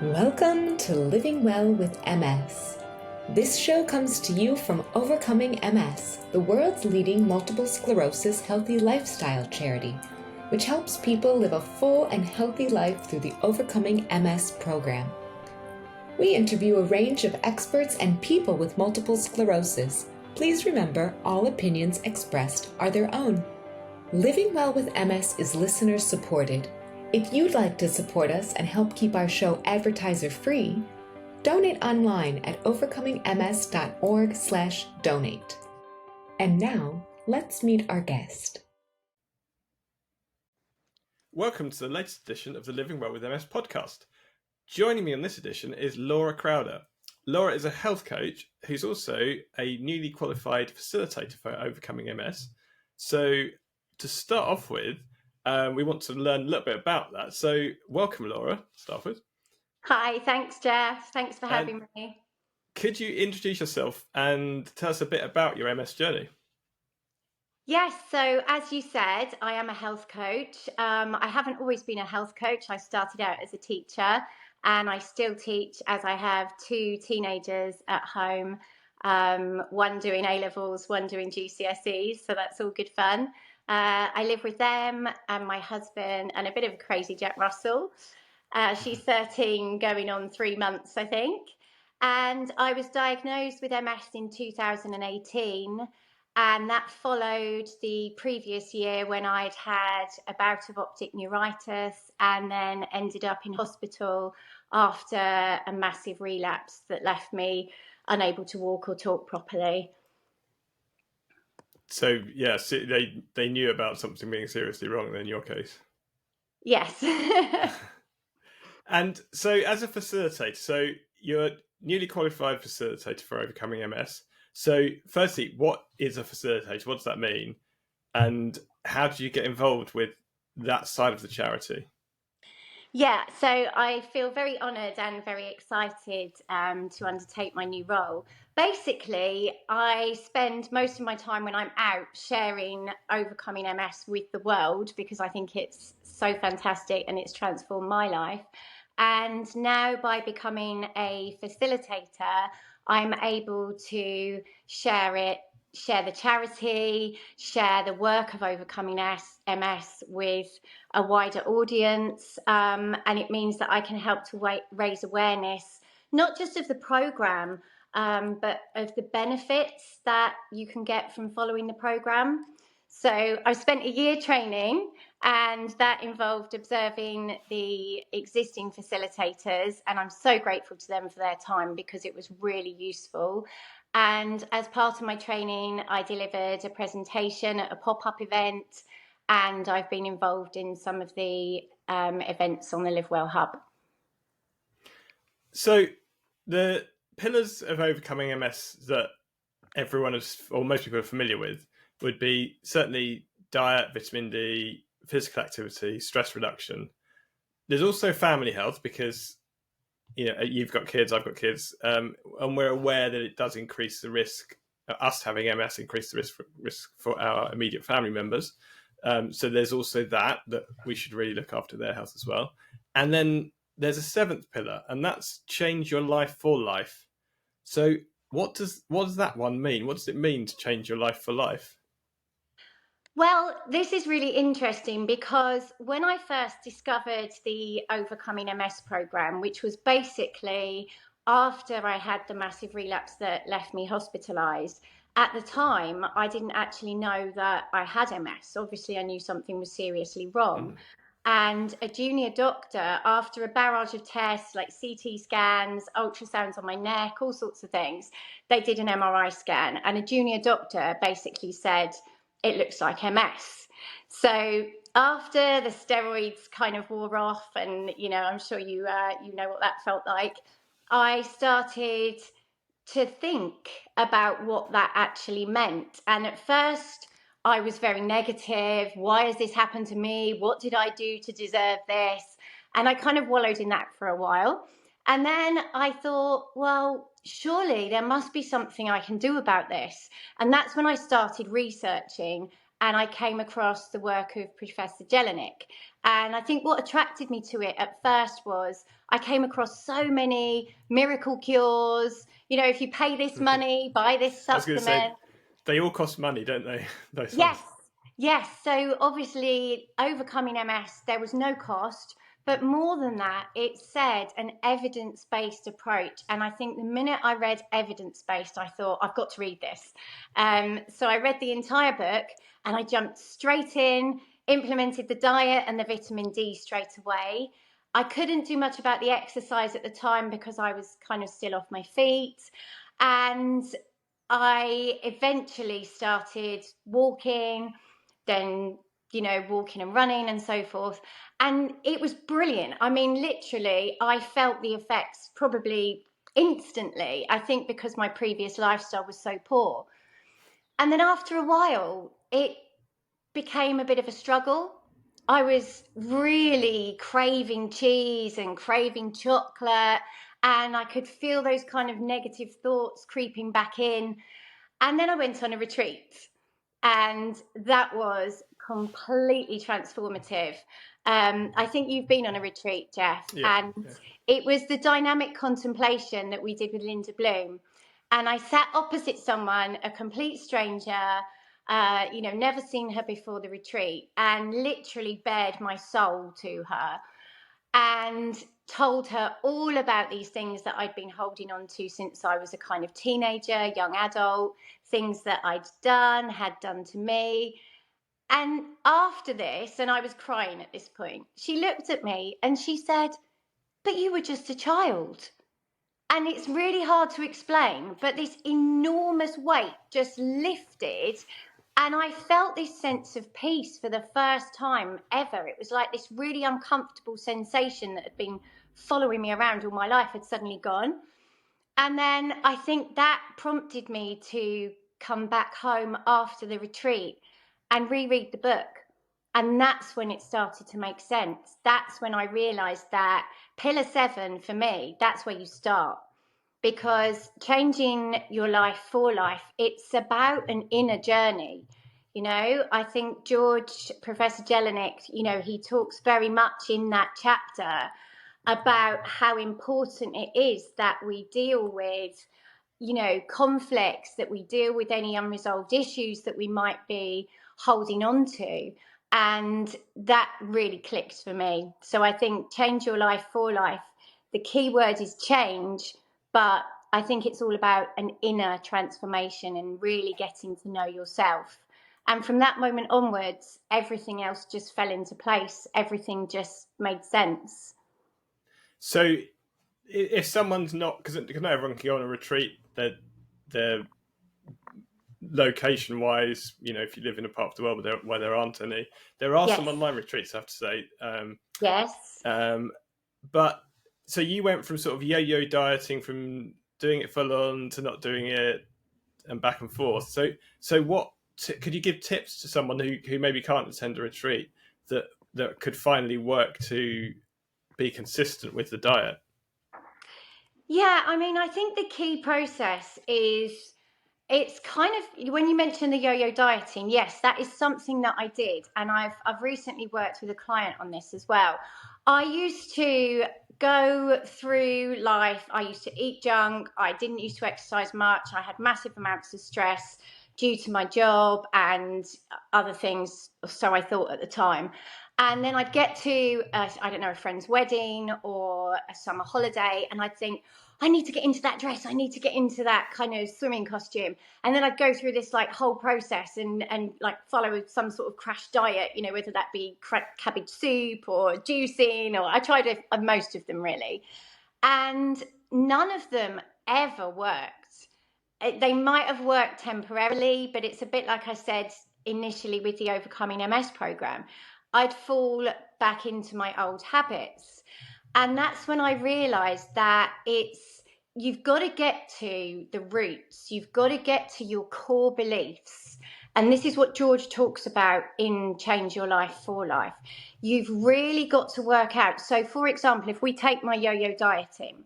Welcome to Living Well with MS. This show comes to you from Overcoming MS, the world's leading multiple sclerosis healthy lifestyle charity, which helps people live a full and healthy life through the Overcoming MS program. We interview a range of experts and people with multiple sclerosis. Please remember, all opinions expressed are their own. Living Well with MS is listener supported. If you'd like to support us and help keep our show advertiser free, donate online at overcomingms.org/donate. And now, let's meet our guest. Welcome to the latest edition of the Living Well with MS podcast. Joining me on this edition is Laura Crowder. Laura is a health coach who's also a newly qualified facilitator for Overcoming MS. So to start off with, we want to learn a little bit about that. So welcome, Laura, to start with. Hi, thanks, Geoff. Thanks for having me. Could you introduce yourself and tell us a bit about your MS journey? Yes, so as you said, I am a health coach. I haven't always been a health coach. I started out as a teacher and I still teach, as I have two teenagers at home, one doing A-levels, one doing GCSEs, so that's all good fun. I live with them and my husband and a bit of a crazy Jack Russell. She's 13, going on 3 months, I think. And I was diagnosed with MS in 2018. And that followed the previous year when I'd had a bout of optic neuritis and then ended up in hospital after a massive relapse that left me unable to walk or talk properly. So, yes, they knew about something being seriously wrong in your case. Yes. And so as a facilitator, so you're a newly qualified facilitator for Overcoming MS. So firstly, what is a facilitator? What does that mean? And how do you get involved with that side of the charity? Yeah, so I feel very honoured and very excited to undertake my new role. Basically, I spend most of my time when I'm out sharing Overcoming MS with the world because I think it's so fantastic and it's transformed my life. And now by becoming a facilitator, I'm able to share the charity, share the work of Overcoming MS with a wider audience. And it means that I can help to raise awareness, not just of the programme, but of the benefits that you can get from following the programme. So I've spent a year training, and that involved observing the existing facilitators, and I'm so grateful to them for their time because it was really useful. And as part of my training, I delivered a presentation at a pop-up event, and I've been involved in some of the events on the Live Well Hub. So the pillars of Overcoming MS that everyone is, or most people are familiar with, would be certainly diet, vitamin D, physical activity, stress reduction. There's also family health because you've got kids, I've got kids, and we're aware that it does increase the risk. Us having MS increase the risk for our immediate family members. So there's also that we should really look after their health as well. And then there's a seventh pillar, and that's change your life for life. So what does that one mean? What does it mean to change your life for life? Well, this is really interesting because when I first discovered the Overcoming MS program, which was basically after I had the massive relapse that left me hospitalized, at the time, I didn't actually know that I had MS. Obviously, I knew something was seriously wrong. And a junior doctor, after a barrage of tests like CT scans, ultrasounds on my neck, all sorts of things, they did an MRI scan. And a junior doctor basically said, it looks like MS. So after the steroids kind of wore off, and I'm sure you know what that felt like, I started to think about what that actually meant. And at first I was very negative. Why has this happened to me? What did I do to deserve this? And I kind of wallowed in that for a while. And then I thought, well, surely there must be something I can do about this. And that's when I started researching. and I came across the work of Professor Jelinek. And I think what attracted me to it at first was I came across so many miracle cures. You know, if you pay this money, buy this I was going to say, supplement. they all cost money, don't they? Those Yes, ones. yes. So obviously, overcoming MS, there was no cost. But more than that, it said an evidence based approach. And I think the minute I read evidence based, I thought, I've got to read this. So I read the entire book and I jumped straight in, implemented the diet and the vitamin D straight away. I couldn't do much about the exercise at the time because I was kind of still off my feet. And I eventually started walking, then, you know, walking and running and so forth. And it was brilliant. I mean, literally, I felt the effects probably instantly, I think because my previous lifestyle was so poor. And then after a while, it became a bit of a struggle. I was really craving cheese and craving chocolate, and I could feel those kind of negative thoughts creeping back in. And then I went on a retreat, and that was completely transformative. I think you've been on a retreat, Geoff, Yeah, and yeah. it was the dynamic contemplation that we did with Linda Bloom. And I sat opposite someone, a complete stranger, you know, never seen her before the retreat, and literally bared my soul to her and told her all about these things that I'd been holding on to since I was a kind of teenager, young adult, things that I'd done, had done to me. And after this, and I was crying at this point, she looked at me and she said, "But you were just a child." And it's really hard to explain, but this enormous weight just lifted. And I felt this sense of peace for the first time ever. It was like this really uncomfortable sensation that had been following me around all my life had suddenly gone. And then I think that prompted me to come back home after the retreat and reread the book. And that's when it started to make sense. That's when I realized that pillar 7 for me, that's where you start. Because changing your life for life, it's about an inner journey. You know, I think Professor Jelinek, you know, he talks very much in that chapter about how important it is that we deal with, you know, conflicts, that we deal with any unresolved issues that we might be holding on to. And that really clicks for me. So I think change your life for life. The key word is change, but I think it's all about an inner transformation and really getting to know yourself. And from that moment onwards, everything else just fell into place. Everything just made sense. So if someone's not, because not everyone can go on a retreat, they're location wise, you know, if you live in a part of the world where there aren't any, there are some Yes. online retreats, I have to say. Yes. But so you went from sort of yo-yo dieting, from doing it full on to not doing it, and back and forth. So what could you give tips to someone who maybe can't attend a retreat that could finally work to be consistent with the diet? Yeah, I mean, I think the key process is, it's kind of, when you mention the yo-yo dieting, yes, that is something that I did, and I've recently worked with a client on this as well. I used to go through life, I used to eat junk, I didn't used to exercise much, I had massive amounts of stress due to my job and other things, so I thought at the time. And then I'd get to, I don't know, a friend's wedding or a summer holiday, and I'd think, I need to get into that dress. I need to get into that kind of swimming costume. And then I'd go through this like whole process and like follow some sort of crash diet, you know, whether that be cabbage soup or juicing, or I tried most of them really. And none of them ever worked. They might have worked temporarily, but it's a bit like I said initially with the Overcoming MS program. I'd fall back into my old habits. And that's when I realized that you've got to get to the roots. You've got to get to your core beliefs. And this is what George talks about in Change Your Life for Life. You've really got to work out. So, for example, if we take my yo-yo dieting,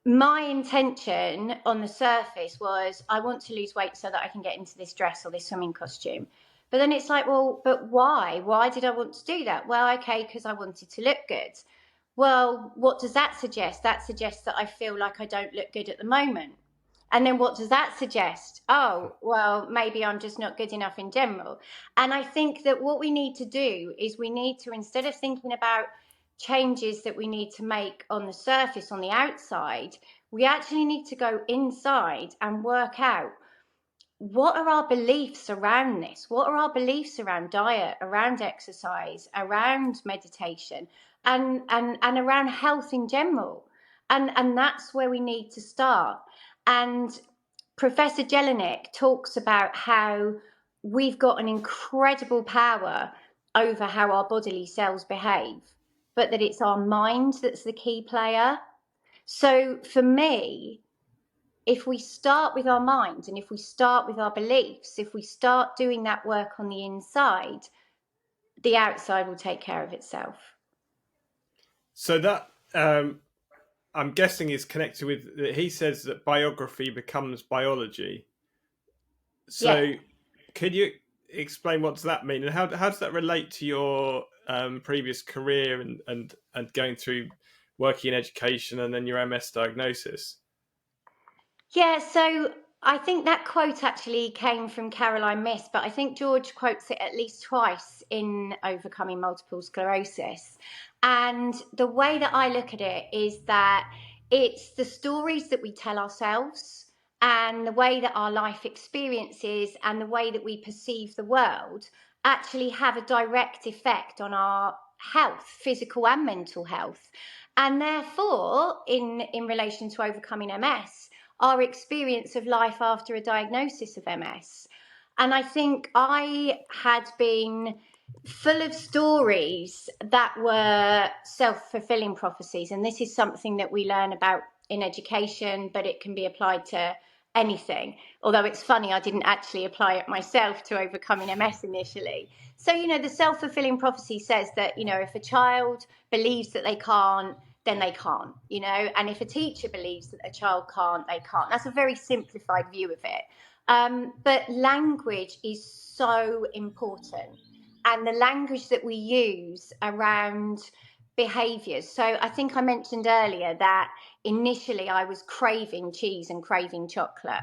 my intention on the surface was I want to lose weight so that I can get into this dress or this swimming costume. But then it's like, well, but why? Why did I want to do that? Well, okay, because I wanted to look good. Well, what does that suggest? That suggests that I feel like I don't look good at the moment. And then what does that suggest? Oh, well, maybe I'm just not good enough in general. And I think that what we need to do is we need to, instead of thinking about changes that we need to make on the surface, on the outside, we actually need to go inside and work out, what are our beliefs around this? What are our beliefs around diet, around exercise, around meditation, and around health in general? And that's where we need to start. And Professor Jelinek talks about how we've got an incredible power over how our bodily cells behave, but that it's our mind that's the key player. So for me, if we start with our mind and if we start with our beliefs, if we start doing that work on the inside, the outside will take care of itself. So that I'm guessing is connected with, he says that biography becomes biology. So Yeah. could you explain what does that mean, and how does that relate to your previous career and going through working in education and then your MS diagnosis? Yeah, so I think that quote actually came from Caroline Myss, but I think George quotes it at least twice in Overcoming Multiple Sclerosis. And the way that I look at it is that it's the stories that we tell ourselves and the way that our life experiences and the way that we perceive the world actually have a direct effect on our health, physical and mental health. And therefore, in relation to overcoming MS, our experience of life after a diagnosis of MS. And I think I had been full of stories that were self-fulfilling prophecies. And this is something that we learn about in education, but it can be applied to anything. Although it's funny, I didn't actually apply it myself to overcoming MS initially. So, the self-fulfilling prophecy says that, if a child believes that they can't, then they can't, and if a teacher believes that a child can't, they can't. That's a very simplified view of it. But language is so important, and the language that we use around behaviors. So I think I mentioned earlier that initially I was craving cheese and craving chocolate.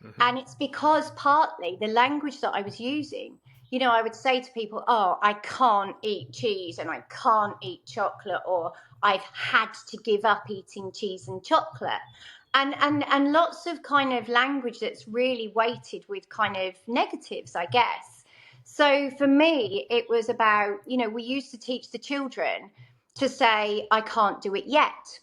Mm-hmm. And it's because partly the language that I was using, I would say to people, oh, I can't eat cheese and I can't eat chocolate, or I've had to give up eating cheese and chocolate. And lots of kind of language that's really weighted with kind of negatives, I guess. So for me, it was about, we used to teach the children to say, I can't do it yet.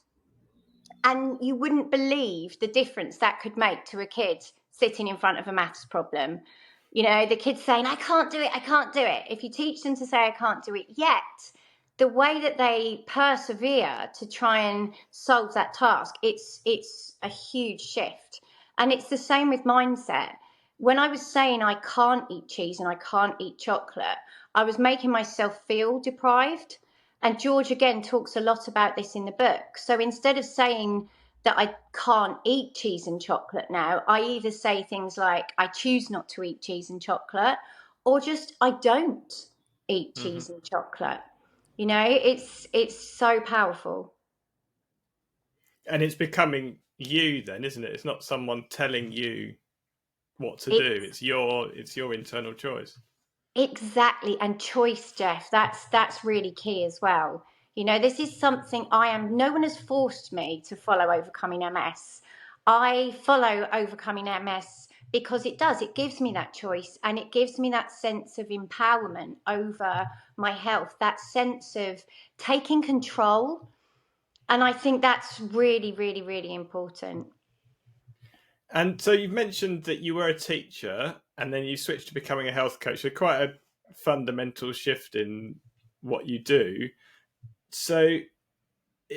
And you wouldn't believe the difference that could make to a kid sitting in front of a maths problem. The kid's saying, I can't do it, I can't do it. If you teach them to say, I can't do it yet, the way that they persevere to try and solve that task, it's a huge shift. And it's the same with mindset. When I was saying I can't eat cheese and I can't eat chocolate, I was making myself feel deprived. And George, again, talks a lot about this in the book. So instead of saying that I can't eat cheese and chocolate now, I either say things like, I choose not to eat cheese and chocolate, or just, I don't eat cheese and chocolate. It's so powerful. And it's becoming you then, isn't it? It's not someone telling you what to do. It's your internal choice. Exactly. And choice, Geoff, that's really key as well. This is something no one has forced me to follow Overcoming MS. I follow Overcoming MS because it gives me that choice, and it gives me that sense of empowerment over my health, that sense of taking control. And I think that's really, really, really important. And so you've mentioned that you were a teacher and then you switched to becoming a health coach. So quite a fundamental shift in what you do. So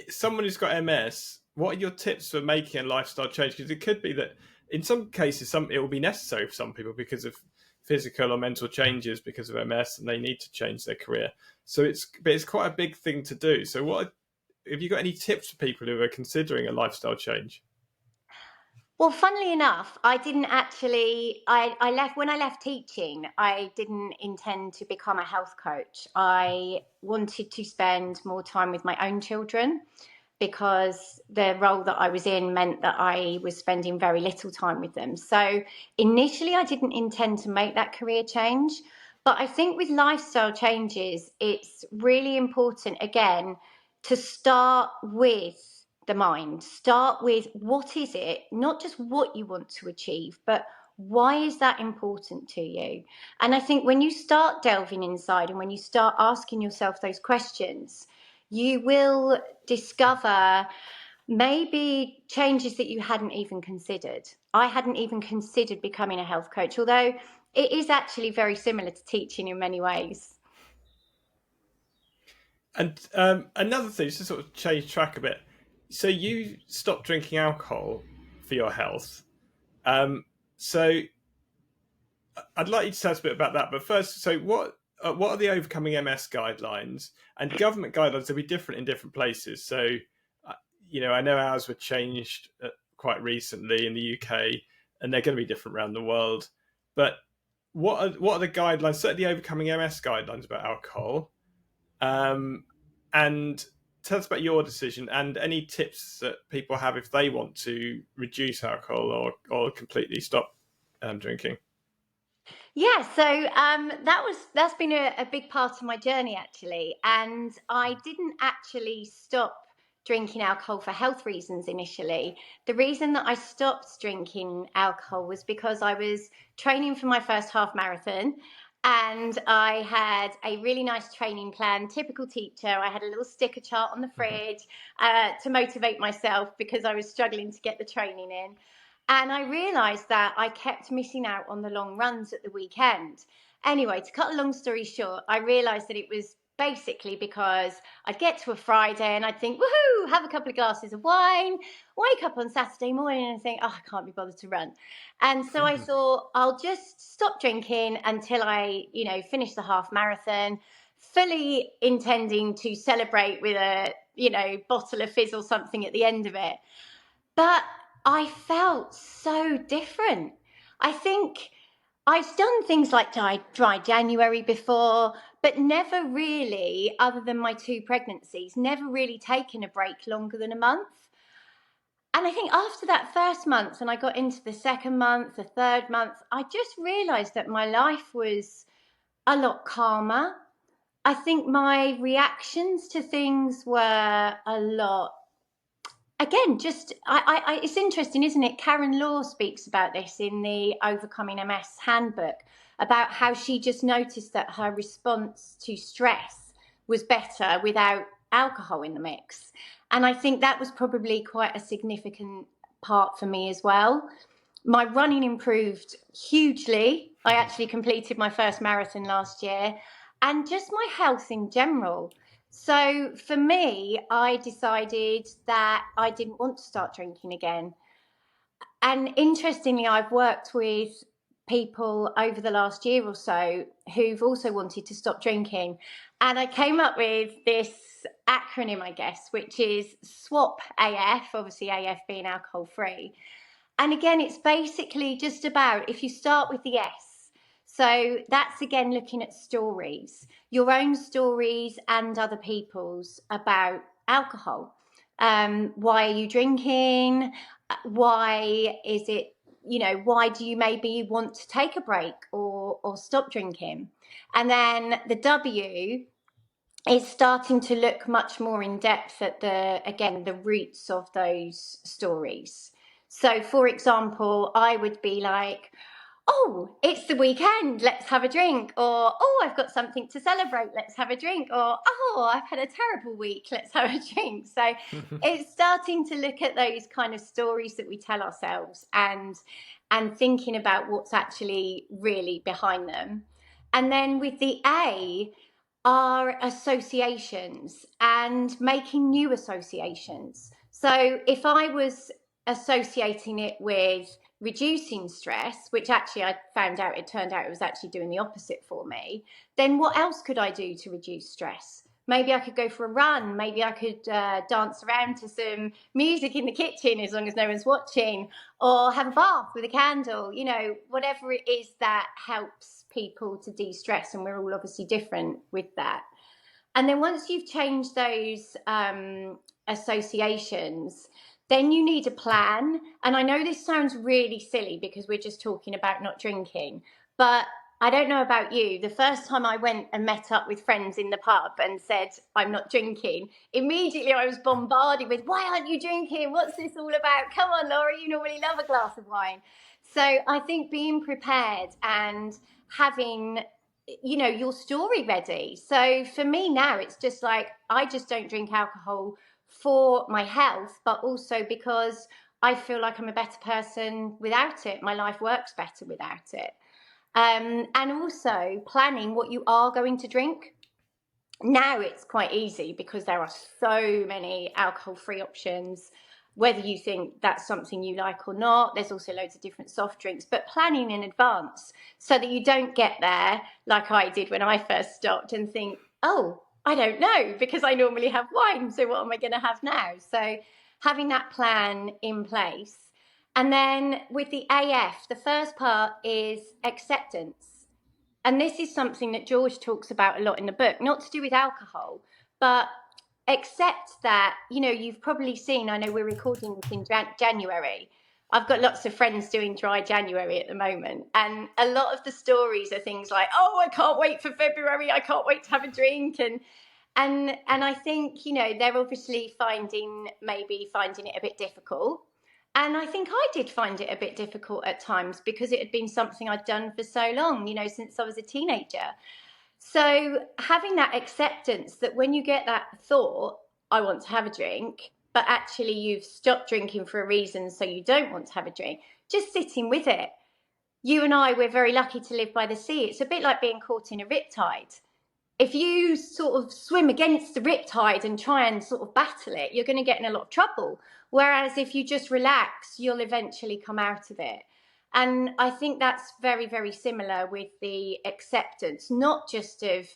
someone who's got MS, what are your tips for making a lifestyle change? Because it could be that in some cases, it will be necessary for some people because of physical or mental changes because of MS, and they need to change their career. So it's quite a big thing to do. So have you got any tips for people who are considering a lifestyle change? Well, funnily enough, I didn't actually. I left when I left teaching. I didn't intend to become a health coach. I wanted to spend more time with my own children because the role that I was in meant that I was spending very little time with them. So initially, I didn't intend to make that career change. But I think with lifestyle changes, it's really important, again, to start with the mind. Start with what is it, not just what you want to achieve, but why is that important to you? And I think when you start delving inside and when you start asking yourself those questions, you will discover maybe changes that you hadn't even considered. I hadn't even considered becoming a health coach, although it is actually very similar to teaching in many ways. And another thing, just to sort of change track a bit. So you stopped drinking alcohol for your health. So I'd like you to tell us a bit about that. But first, so what are the Overcoming MS guidelines? And government guidelines will be different in different places. So, I know ours were changed quite recently in the UK, and they're going to be different around the world. But what are the guidelines? Certainly, the Overcoming MS guidelines about alcohol. And tell us about your decision and any tips that people have if they want to reduce alcohol or completely stop drinking. Yeah, so that's been a big part of my journey actually, and I didn't actually stop drinking alcohol for health reasons initially. The reason that I stopped drinking alcohol was because I was training for my first half marathon. And I had a really nice training plan, typical teacher. I had a little sticker chart on the fridge to motivate myself because I was struggling to get the training in. And I realised that I kept missing out on the long runs at the weekend. Anyway, to cut a long story short, I realised that it was basically because I'd get to a Friday and I'd think, woohoo, have a couple of glasses of wine, wake up on Saturday morning and think, oh, I can't be bothered to run. And so I thought, I'll just stop drinking until I, finish the half marathon, fully intending to celebrate with a, bottle of fizz or something at the end of it. But I felt so different. I think I'd done things like dry January before, but never really, other than my 2 pregnancies, never really taken a break longer than a month. And I think after that first month, and I got into the second month, the third month, I just realised that my life was a lot calmer. I think my reactions to things were a lot. Again, just it's interesting, isn't it? Karen Law speaks about this in the Overcoming MS handbook about how she just noticed that her response to stress was better without alcohol in the mix. And I think that was probably quite a significant part for me as well. My running improved hugely. I actually completed my first marathon last year, and just my health in general. So for me, I decided that I didn't want to start drinking again. And interestingly, I've worked with people over the last year or so who've also wanted to stop drinking. And I came up with this acronym, I guess, which is SWAP AF, obviously AF being alcohol free. And again, it's basically just about, if you start with the S, so that's again looking at stories, your own stories and other people's about alcohol. Why are you drinking? Why is it, why do you maybe want to take a break or stop drinking? And then the W is starting to look much more in depth at the roots of those stories. So, for example, I would be like, oh, it's the weekend, let's have a drink. Or, oh, I've got something to celebrate, let's have a drink. Or, oh, I've had a terrible week, let's have a drink. So it's starting to look at those kind of stories that we tell ourselves and thinking about what's actually really behind them. And then with the A are associations and making new associations. So if I was associating it with reducing stress, which actually I found out, it turned out it was actually doing the opposite for me, then what else could I do to reduce stress? Maybe I could go for a run. Maybe I could dance around to some music in the kitchen as long as no one's watching, or have a bath with a candle, you know, whatever it is that helps people to de-stress. And we're all obviously different with that. And then once you've changed those associations, then you need a plan. And I know this sounds really silly because we're just talking about not drinking, but I don't know about you. The first time I went and met up with friends in the pub and said, I'm not drinking, immediately I was bombarded with, why aren't you drinking? What's this all about? Come on, Laura, you normally love a glass of wine. So I think being prepared and having, you know, your story ready. So for me now, it's just like, I just don't drink alcohol for my health, but also because I feel like I'm a better person without it. My life works better without it. And also planning what you are going to drink. Now it's quite easy because there are so many alcohol-free options, whether you think that's something you like or not. There's also loads of different soft drinks, but planning in advance so that you don't get there like I did when I first stopped and think, oh, I don't know, because I normally have wine, so what am I going to have now? So having that plan in place. And then with the AF, the first part is acceptance. And this is something that George talks about a lot in the book, not to do with alcohol, but accept that, you know, you've probably seen, I know we're recording this in January. I've got lots of friends doing dry January at the moment. And a lot of the stories are things like, oh, I can't wait for February. I can't wait to have a drink. And I think, you know, they're obviously finding it a bit difficult. And I think I did find it a bit difficult at times because it had been something I'd done for so long, you know, since I was a teenager. So having that acceptance that when you get that thought, I want to have a drink, but actually you've stopped drinking for a reason, so you don't want to have a drink, just sitting with it. You and I, we're very lucky to live by the sea. It's a bit like being caught in a riptide. If you sort of swim against the riptide and try and sort of battle it, you're going to get in a lot of trouble. Whereas if you just relax, you'll eventually come out of it. And I think that's very, very similar with the acceptance, not just of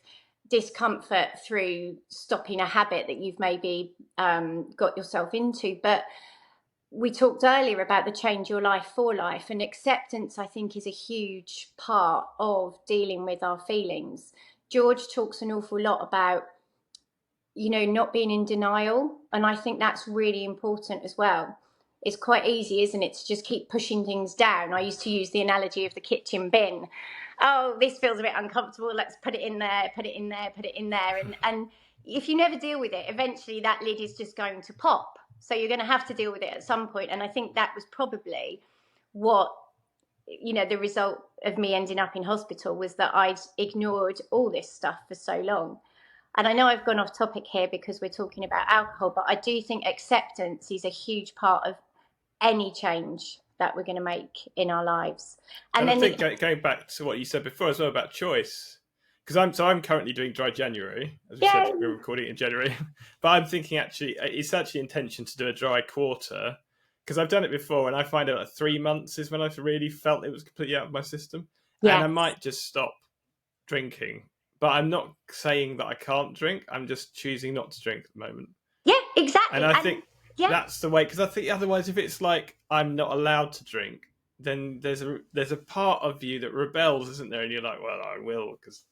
discomfort through stopping a habit that you've maybe got yourself into, but we talked earlier about the change your life for life, and acceptance, I think, is a huge part of dealing with our feelings. George talks an awful lot about, you know, not being in denial. And I think that's really important as well. It's quite easy, isn't it, to just keep pushing things down. I used to use the analogy of the kitchen bin. Oh, this feels a bit uncomfortable. Let's put it in there, put it in there, put it in there. And if you never deal with it, eventually that lid is just going to pop. So you're going to have to deal with it at some point. And I think that was probably what, you know, the result of me ending up in hospital was that I'd ignored all this stuff for so long. And I know I've gone off topic here because we're talking about alcohol, but I do think acceptance is a huge part of any change that we're going to make in our lives. And then I think going back to what you said before as well about choice, because I'm currently doing dry January, as we said, we're recording it in January, but I'm thinking it's actually intention to do a dry quarter, because I've done it before and I find out like 3 months is when I've really felt it was completely out of my system. Yes. And I might just stop drinking, but I'm not saying that I can't drink. I'm just choosing not to drink at the moment. Yeah, exactly. And I think that's the way, because I think otherwise if it's like I'm not allowed to drink, then there's a part of you that rebels, isn't there? And you're like, well, I will, because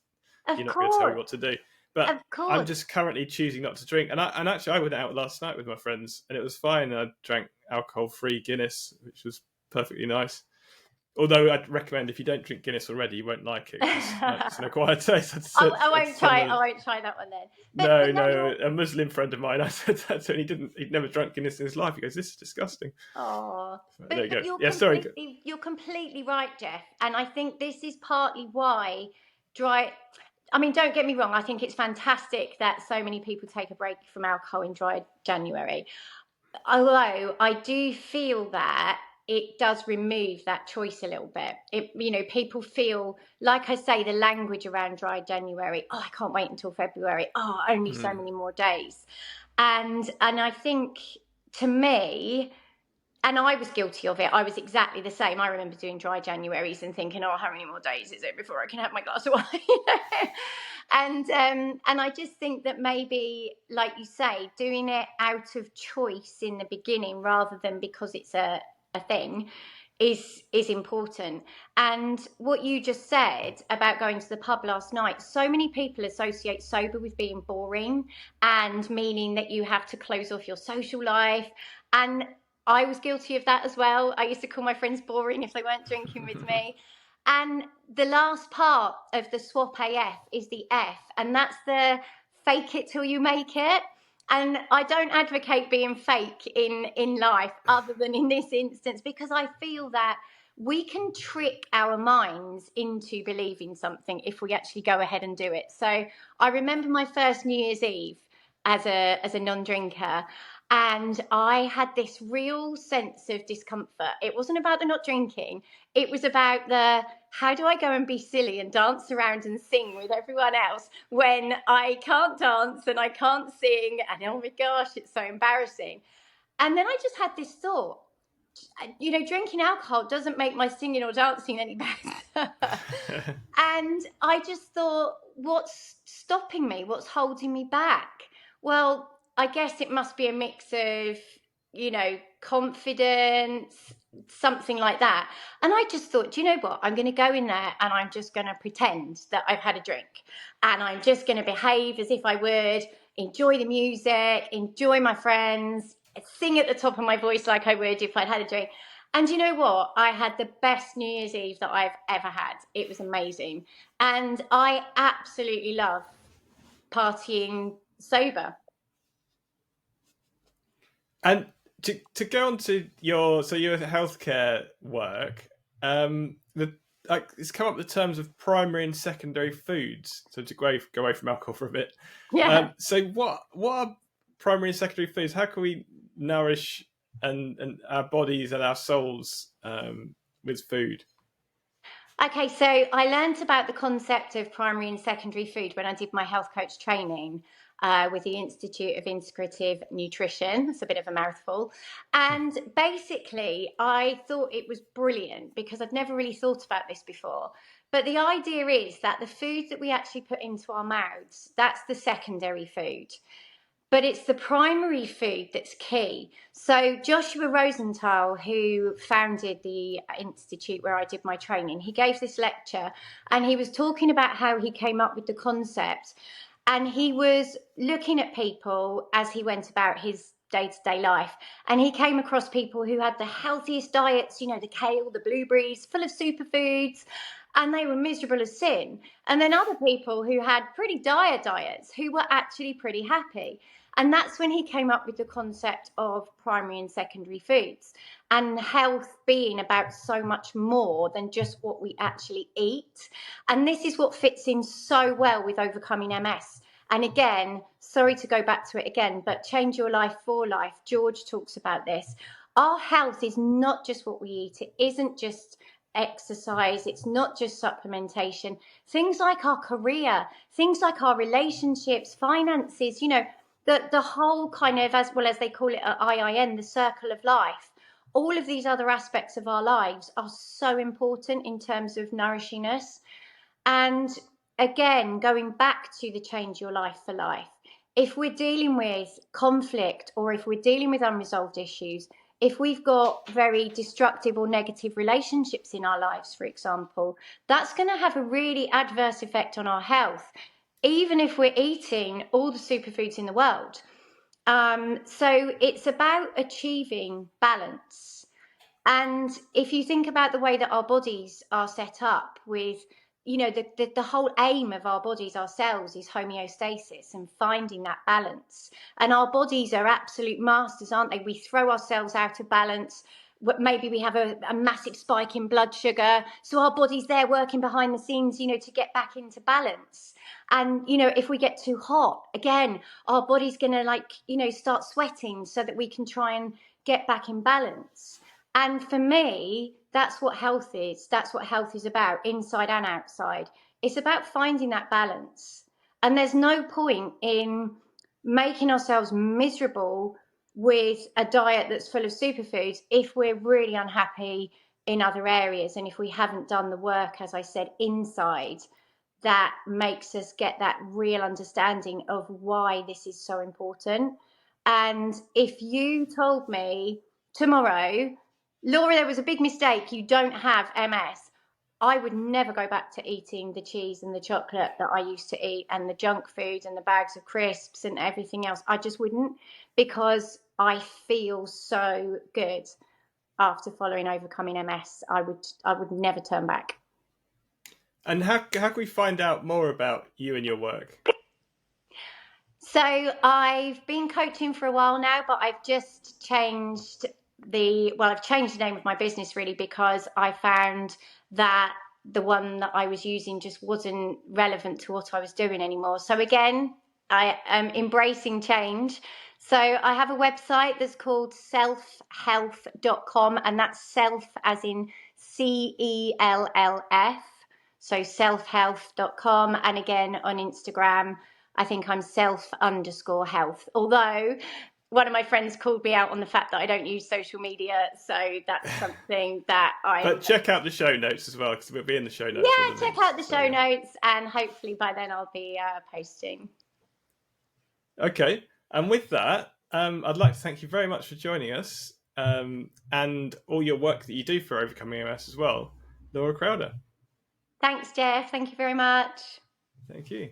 you're not going to tell me what to do. But I'm just currently choosing not to drink. And actually I went out last night with my friends and it was fine. I drank alcohol-free Guinness, which was perfectly nice. Although I'd recommend if you don't drink Guinness already, you won't like it. It's an acquired taste. I won't try that one then. But no. A Muslim friend of mine, I said that to, and he'd never drunk Guinness in his life. He goes, "This is disgusting." Oh, so there you go. Sorry. You're completely right, Geoff. And I think this is partly why I mean, don't get me wrong. I think it's fantastic that so many people take a break from alcohol in dry January. Although I do feel that it does remove that choice a little bit. You know, people feel, like I say, the language around dry January, oh, I can't wait until February. Oh, only so many more days. And I think, to me, and I was guilty of it. I was exactly the same. I remember doing dry Januaries and thinking, oh, how many more days is it before I can have my glass of wine? And I just think that maybe, like you say, doing it out of choice in the beginning rather than because it's a thing is important. And what you just said about going to the pub last night, so many people associate sober with being boring and meaning that you have to close off your social life. And I was guilty of that as well. I used to call my friends boring if they weren't drinking with me. And the last part of the swap AF is the F, and that's the fake it till you make it. And I don't advocate being fake in life other than in this instance, because I feel that we can trick our minds into believing something if we actually go ahead and do it. So I remember my first New Year's Eve as a non-drinker, and I had this real sense of discomfort. It wasn't about the not drinking. It was about the, how do I go and be silly and dance around and sing with everyone else when I can't dance and I can't sing, and oh my gosh, it's so embarrassing. And then I just had this thought, drinking alcohol doesn't make my singing or dancing any better. And I just thought, what's stopping me? What's holding me back? Well, I guess it must be a mix of, confidence, something like that. And I just thought, do you know what? I'm going to go in there and I'm just going to pretend that I've had a drink. And I'm just going to behave as if I would, enjoy the music, enjoy my friends, sing at the top of my voice like I would if I'd had a drink. And you know what? I had the best New Year's Eve that I've ever had. It was amazing. And I absolutely love partying sober. And to go on to your healthcare work, it's come up with the terms of primary and secondary foods. So to go away from alcohol for a bit. Yeah. So what are primary and secondary foods? How can we nourish and our bodies and our souls with food? Okay, so I learned about the concept of primary and secondary food when I did my health coach training with the Institute of Integrative Nutrition. It's a bit of a mouthful. And basically, I thought it was brilliant because I'd never really thought about this before. But the idea is that the food that we actually put into our mouths, that's the secondary food. But it's the primary food that's key. So Joshua Rosenthal, who founded the institute where I did my training, he gave this lecture and he was talking about how he came up with the concept. And he was looking at people as he went about his day-to-day life. And he came across people who had the healthiest diets, the kale, the blueberries, full of superfoods, and they were miserable as sin. And then other people who had pretty dire diets who were actually pretty happy. And that's when he came up with the concept of primary and secondary foods, and health being about so much more than just what we actually eat. And this is what fits in so well with overcoming MS. And again, sorry to go back to it again, but Change Your Life for Life, George talks about this. Our health is not just what we eat. It isn't just exercise. It's not just supplementation. Things like our career, things like our relationships, finances, the whole kind of, as well as they call it at IIN, the circle of life. All of these other aspects of our lives are so important in terms of nourishing us. And again, going back to the Change Your Life for Life, if we're dealing with conflict or if we're dealing with unresolved issues, if we've got very destructive or negative relationships in our lives, for example, that's going to have a really adverse effect on our health, even if we're eating all the superfoods in the world. So it's about achieving balance. And if you think about the way that our bodies are set up with, the whole aim of our bodies, our cells, is homeostasis and finding that balance. And our bodies are absolute masters, aren't they? We throw ourselves out of balance. Maybe we have a massive spike in blood sugar. So our body's there working behind the scenes, to get back into balance. And, if we get too hot, again, our body's going to start sweating so that we can try and get back in balance. And for me, that's what health is. That's what health is about, inside and outside. It's about finding that balance. And there's no point in making ourselves miserable with a diet that's full of superfoods if we're really unhappy in other areas, and if we haven't done the work, as I said, inside, that makes us get that real understanding of why this is so important. And if you told me tomorrow, Laura, there was a big mistake, you don't have MS, I would never go back to eating the cheese and the chocolate that I used to eat, and the junk food and the bags of crisps and everything else. I just wouldn't, because I feel so good after following Overcoming MS. I would never turn back. And how can we find out more about you and your work? So I've been coaching for a while now, but I've just changed I've changed the name of my business, really, because I found that the one that I was using just wasn't relevant to what I was doing anymore. So again, I am embracing change. So I have a website that's called selfhealth.com, and that's self as in CELLF. So selfhealth.com. And again, on Instagram, I think I'm self_health. Although one of my friends called me out on the fact that I don't use social media. So that's something that But check out the show notes as well, because we'll be in the show notes. Yeah, check out the show notes, and hopefully by then I'll be posting. Okay. And with that, I'd like to thank you very much for joining us, and all your work that you do for Overcoming MS as well, Laura Crowder. Thanks, Geoff. Thank you very much. Thank you.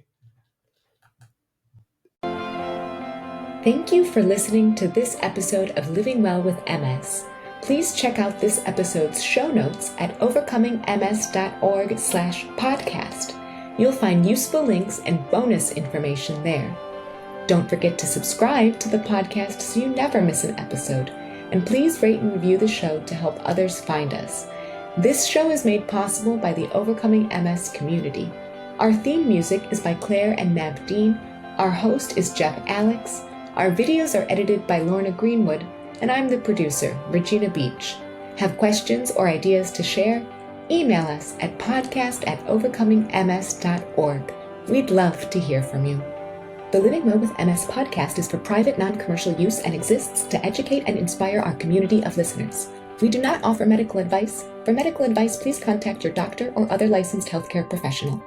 Thank you for listening to this episode of Living Well with MS. Please check out this episode's show notes at overcomingms.org/podcast. You'll find useful links and bonus information there. Don't forget to subscribe to the podcast so you never miss an episode, and please rate and review the show to help others find us. This show is made possible by the Overcoming MS community. Our theme music is by Claire and Nab Dean. Our host is Jeff Alex. Our videos are edited by Lorna Greenwood, and I'm the producer, Regina Beach. Have questions or ideas to share? Email us at podcast@overcomingms.org. We'd love to hear from you. The Living Well with MS podcast is for private, non-commercial use and exists to educate and inspire our community of listeners. We do not offer medical advice. For medical advice, please contact your doctor or other licensed healthcare professional.